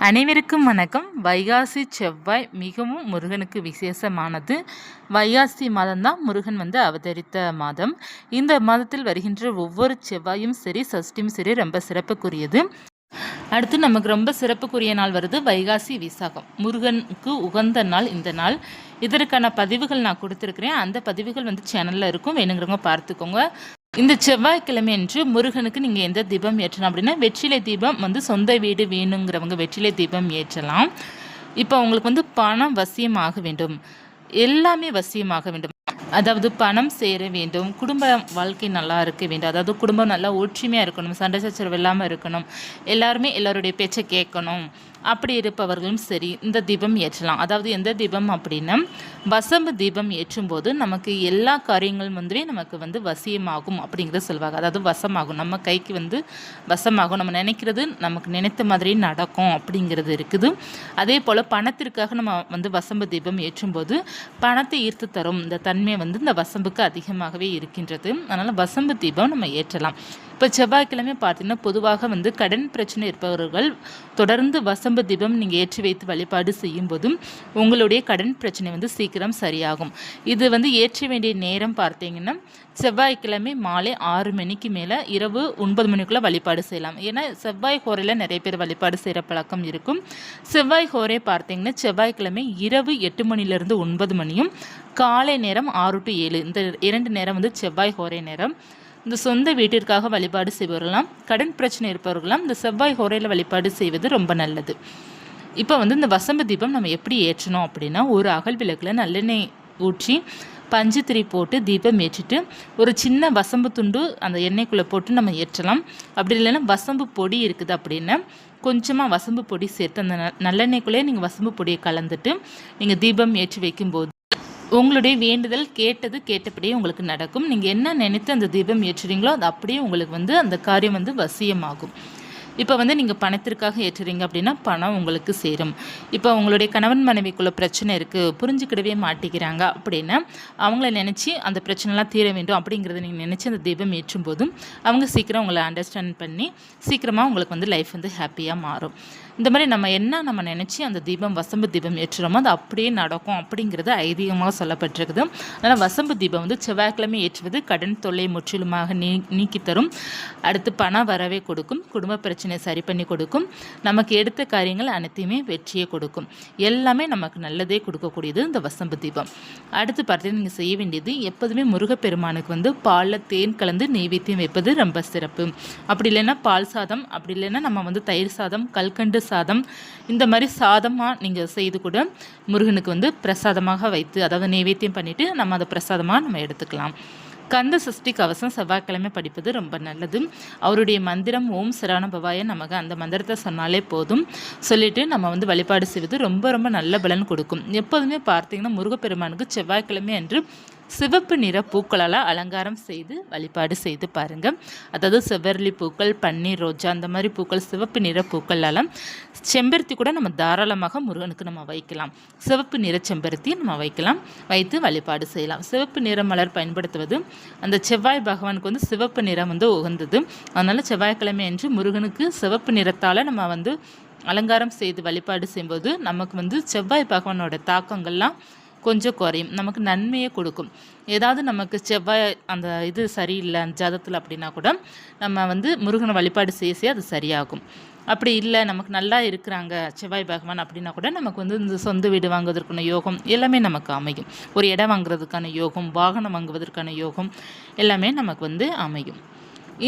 அனைவருக்கும் வணக்கம். வைகாசி செவ்வாய் மிகவும் முருகனுக்கு விசேஷமானது. வைகாசி மாதம்தான் முருகன் அவதரித்த மாதம். இந்த மாதத்தில் வருகின்ற ஒவ்வொரு செவ்வாயும் சரி, சஷ்டியும் சரி ரொம்ப சிறப்புக்குரியது. அடுத்து நமக்கு ரொம்ப சிறப்புக்குரிய நாள் வருது வைகாசி விசாகம். முருகனுக்கு உகந்த நாள் இந்த நாள். இதற்கான பதிவுகள் நான் கொடுத்துருக்கிறேன். அந்த பதிவுகள் சேனலில் இருக்கும், வேணுங்கிறவங்க பார்த்துக்கோங்க. இந்த செவ்வாய்க்கிழமை அன்று முருகனுக்கு நீங்கள் எந்த தீபம் ஏற்றலாம் அப்படின்னா, வெற்றிலை தீபம் சொந்த வீடு வேணுங்கிறவங்க வெற்றிலை தீபம் ஏற்றலாம். இப்போ உங்களுக்கு பணம் வசியமாக வேண்டும், எல்லாமே வசியமாக வேண்டும். அதாவது பணம் சேர வேண்டும், குடும்ப வாழ்க்கை நல்லா இருக்க வேண்டும், அதாவது குடும்பம் நல்லா ஒற்றுமையாக இருக்கணும், சண்டை சச்சரவு இல்லாமல் இருக்கணும், எல்லாருமே எல்லாருடைய பேச்சை கேட்கணும். அப்படி இருப்பவர்களும் சரி இந்த தீபம் ஏற்றலாம். அதாவது எந்த தீபம் அப்படின்னா, வசம்பு தீபம் ஏற்றும்போது நமக்கு எல்லா காரியங்களும் நமக்கு வசியமாகும் அப்படிங்கிறத சொல்லுவாங்க. அதாவது வசமாகும், நம்ம கைக்கு வசமாகும், நம்ம நினைக்கிறது நமக்கு நினைத்த மாதிரி நடக்கும் அப்படிங்கிறது இருக்குது. அதே போல் பணத்திற்காக நம்ம வசம்பு தீபம் ஏற்றும்போது பணத்தை ஈர்த்து தரும் இந்த தன்மை இந்த வசம்புக்கு அதிகமாகவே இருக்கின்றது. அதனால் வசம்பு தீபம் நம்ம ஏற்றலாம். இப்போ செவ்வாய்க்கிழமை பார்த்தீங்கன்னா பொதுவாக கடன் பிரச்சனை இருப்பவர்கள் தொடர்ந்து வசம்பு தீபம் நீங்கள் ஏற்றி வைத்து வழிபாடு செய்யும் போதும் உங்களுடைய கடன் பிரச்சனை சீக்கிரம் சரியாகும். இது ஏற்ற வேண்டிய நேரம் பார்த்தீங்கன்னா செவ்வாய்க்கிழமை மாலை 6 மணிக்கு மேலே இரவு 9 மணிக்குள்ளே வழிபாடு செய்யலாம். ஏன்னா செவ்வாய் ஹோரையில் நிறைய பேர் வழிபாடு செய்கிற பழக்கம் இருக்கும். செவ்வாய் ஹோரை பார்த்தீங்கன்னா செவ்வாய்க்கிழமை இரவு 8 மணிலேருந்து 9 மணியும், காலை நேரம் 6 to 7 இந்த 2 நேரம் செவ்வாய் ஹோரை நேரம். இந்த சொந்த வீட்டிற்காக வழிபாடு செய்பவர்களாம், கடன் பிரச்சனை இருப்பவர்களாம் இந்த செவ்வாய் ஹோரையில் வழிபாடு செய்வது ரொம்ப நல்லது. இப்போ இந்த வசம்பு தீபம் நம்ம எப்படி ஏற்றணும் அப்படின்னா, ஒரு அகல் விளக்கில் நல்லெண்ணெய் ஊற்றி பஞ்சு திரி போட்டு தீபம் ஏற்றிட்டு ஒரு சின்ன வசம்பு துண்டு அந்த எண்ணெய்க்குள்ளே போட்டு நம்ம ஏற்றலாம். அப்படி இல்லைன்னா வசம்பு பொடி இருக்குது அப்படின்னா கொஞ்சமாக வசம்பு பொடி சேர்த்து அந்த நல்லெண்ணெய்க்குள்ளே நீங்கள் வசம்பு பொடியை கலந்துட்டு நீங்கள் தீபம் ஏற்றி வைக்கும்போது உங்களுடைய வேண்டுதல் கேட்டபடியே உங்களுக்கு நடக்கும். நீங்கள் என்ன நினைத்து அந்த தீபம் ஏற்றுறீங்களோ அது அப்படியே உங்களுக்கு அந்த காரியம் வசியமாகும். இப்போ நீங்கள் பணத்திற்காக ஏற்றுறீங்க அப்படின்னா பணம் உங்களுக்கு சேரும். இப்போ உங்களுடைய கணவன் மனைவிக்குள்ள பிரச்சனை இருக்குது, புரிஞ்சுக்கிடவே மாட்டேங்கிறாங்க அப்படின்னா அவங்கள நினச்சி அந்த பிரச்சனைலாம் தீர வேண்டும் அப்படிங்கிறத நீங்கள் நினச்சி அந்த தீபம் ஏற்றும் போதும் அவங்க சீக்கிரம் உங்களை அண்டர்ஸ்டாண்ட் பண்ணி சீக்கிரமாக உங்களுக்கு லைஃப் ஹாப்பியாக மாறும். இந்த மாதிரி நம்ம நினச்சி அந்த தீபம் வசம்பு தீபம் ஏற்றுறோமோ அது அப்படியே நடக்கும் அப்படிங்கிறது ஐதீகமாக சொல்லப்பட்டிருக்குது. அதனால் வசம்பு தீபம் செவ்வாய்க்கிழமை ஏற்றுவது கடன் தொல்லை முற்றிலுமாக நீக்கி தரும். அடுத்து பண வரவே கொடுக்கும், குடும்ப பிரச்சனை சரி பண்ணி கொடுக்கும், நமக்கு எடுத்த காரியங்கள் அனைத்தையுமே வெற்றியை கொடுக்கும், எல்லாமே நமக்கு நல்லதே கொடுக்கக்கூடியது இந்த வசம்பு தீபம். அடுத்து பார்த்தீங்கன்னா நீங்கள் செய்ய வேண்டியது எப்போதுமே முருகப்பெருமானுக்கு பாலில் தேன் கலந்து நெய்வேத்தியம் வைப்பது ரொம்ப சிறப்பு. அப்படி இல்லைன்னா பால் சாதம், அப்படி இல்லைன்னா நம்ம தயிர் சாதம், கல்கண்டு சாதம், இந்த மாதிரி சாதமாக நீங்கள் செய்து கூட முருகனுக்கு பிரசாதமாக வைத்து, அதாவது நைவேத்தியம் பண்ணிவிட்டு நம்ம அதை பிரசாதமாக நம்ம எடுத்துக்கலாம். கந்த சஷ்டி கவசம் செவ்வாய்க்கிழமை படிப்பது ரொம்ப நல்லது. அவருடைய மந்திரம் ஓம் சரவண பவாய நமக்கு, அந்த மந்திரத்தை சொன்னாலே போதும். சொல்லிவிட்டு நம்ம வழிபாடு செய்வது ரொம்ப ரொம்ப நல்ல பலன் கொடுக்கும். எப்போதுமே பார்த்தீங்கன்னா முருகப்பெருமானுக்கு செவ்வாய்க்கிழமை அன்று சிவப்பு நிற பூக்களால் அலங்காரம் செய்து வழிபாடு செய்து பாருங்கள். அதாவது செவ்வரளி பூக்கள், பன்னீர் ரோஜா, அந்த மாதிரி பூக்கள், சிவப்பு நிற பூக்களால். செம்பருத்தி கூட நம்ம தாராளமாக முருகனுக்கு நம்ம வைக்கலாம். சிவப்பு நிற செம்பருத்தி நம்ம வைக்கலாம், வைத்து வழிபாடு செய்யலாம். சிவப்பு நிற மலர் பயன்படுத்துவது அந்த செவ்வாய் பகவானுக்கு சிவப்பு நிறம் உகந்தது. அதனால் செவ்வாய்க்கிழமை அன்று முருகனுக்கு சிவப்பு நிறத்தால் நம்ம அலங்காரம் செய்து வழிபாடு செய்யும்போது நமக்கு செவ்வாய் பகவானோட தாக்கங்கள்லாம் கொஞ்சம் குறையும், நமக்கு நன்மையை கொடுக்கும். ஏதாவது நமக்கு செவ்வாய் அந்த இது சரியில்லை அந்த ஜாதத்தில் அப்படின்னா கூட நம்ம முருகனை வழிபாடு செய்ய அது சரியாகும். அப்படி இல்லை நமக்கு நல்லா இருக்கிறாங்க செவ்வாய் பகவான் அப்படின்னா கூட நமக்கு இந்த சொந்த வீடு வாங்குவதற்கான யோகம் எல்லாமே நமக்கு அமையும். ஒரு இடம் வாங்குறதுக்கான யோகம், வாகனம் வாங்குவதற்கான யோகம் எல்லாமே நமக்கு அமையும்.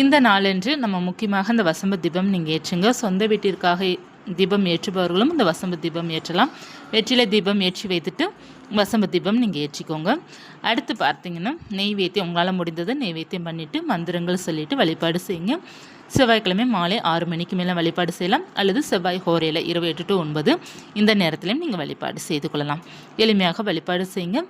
இந்த நாளன்று நம்ம முக்கியமாக இந்த வசம்பு தீபம் நீங்கள் ஏற்றுங்க. சொந்த வீட்டிற்காக தீபம் ஏற்றுபவர்களும் இந்த வசம்பு தீபம் ஏற்றலாம். வெற்றிலை தீபம் ஏற்றி வைத்துட்டு வசம்பு தீபம் நீங்கள் ஏற்றிக்கோங்க. அடுத்து பார்த்தீங்கன்னா நெய்வேத்தியம் உங்களால் முடிந்தது நெய்வேத்தியம் பண்ணிவிட்டு மந்திரங்கள் சொல்லிவிட்டு வழிபாடு செய்யுங்க. செவ்வாய்க்கிழமை மாலை 6 மணிக்கு மேலே வழிபாடு செய்யலாம், அல்லது செவ்வாய் ஹோரையில் இரவு 8 to 9 இந்த நேரத்திலையும் நீங்கள் வழிபாடு செய்து கொள்ளலாம். எளிமையாக வழிபாடு செய்யுங்க.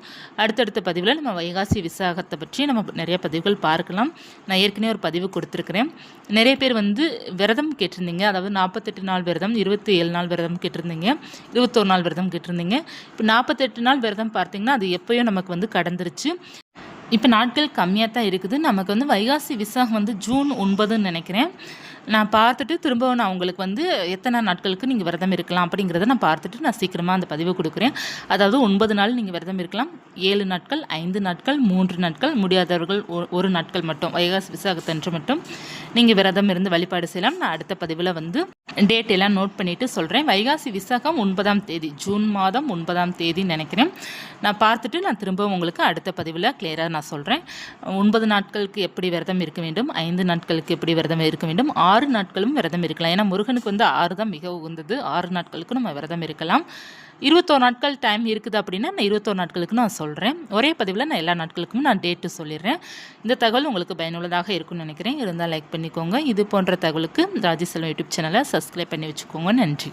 அடுத்தடுத்த பதிவில் நம்ம வைகாசி விசாகத்தை பற்றி நம்ம நிறைய பதிவுகள் பார்க்கலாம். நான் ஏற்கனவே ஒரு பதிவு கொடுத்துருக்குறேன். நிறைய பேர் விரதம் கேட்டிருந்தீங்க, அதாவது 48 நாள் விரதம், 27 நாள் விரதம் கேட்டிருந்தீங்க, 21 நாள் விரதம் கேட்டிருந்தீங்க. இப்போ 48 நாள் விரதம் பார்த்தீங்கன்னா அது எப்போயோ நமக்கு கடந்துருச்சு. இப்போ நாட்கள் கம்மியாக தான் இருக்குது. நமக்கு வைகாசி விசாகம் ஜூன் 9ன்னு நினைக்கிறேன். நான் பார்த்துட்டு திரும்பவும் நான் உங்களுக்கு வந்து எத்தனை நாட்களுக்கு நீங்கள் விரதம் இருக்கலாம் அப்படிங்கிறத நான் பார்த்துட்டு நான் சீக்கிரமாக அந்த பதிவை கொடுக்குறேன். அதாவது 9 நாள் நீங்கள் விரதம் இருக்கலாம், 7 நாட்கள், 5 நாட்கள், 3 நாட்கள், முடியாதவர்கள் 1 நாட்கள் மட்டும், வைகாசி விசாகத்தன்று மட்டும் நீங்கள் விரதம் இருந்து வழிபாடு செய்யலாம். நான் அடுத்த பதிவில் வந்து டேட் எல்லாம் நோட் பண்ணிவிட்டு சொல்கிறேன். வைகாசி விசாகம் 9ஆம் தேதி, ஜூன் மாதம் 9ஆம் தேதின்னு நினைக்கிறேன். நான் பார்த்துட்டு நான் திரும்பவும் உங்களுக்கு அடுத்த பதிவில் கிளியராக நான் சொல்கிறேன். 9 நாட்களுக்கு எப்படி விரதம் இருக்க வேண்டும், 5 நாட்களுக்கு எப்படி விரதம் இருக்க வேண்டும், 6 நாட்களும் விரதம் இருக்கலாம். ஏன்னா முருகனுக்கு வந்து 6 தான் மிக உகந்தது. 6 நாட்களுக்கு நம்ம விரதம் இருக்கலாம். 21 நாட்கள் டைம் இருக்குது அப்படின்னா நான் 21 நாட்களுக்கு நான் சொல்கிறேன். ஒரே பதிவில் நான் எல்லா நாட்களுக்கும் நான் டேட்டு சொல்லிடுறேன். இந்த தகவல் உங்களுக்கு பயனுள்ளதாக இருக்கும்னு நினைக்கிறேன். இருந்தால் லைக் பண்ணிக்கோங்க. இது போன்ற தகவலுக்கு ராஜி செல்வம் யூடியூப் சேனலை சப்ஸ்கிரைப் பண்ணி வச்சுக்கோங்க. நன்றி.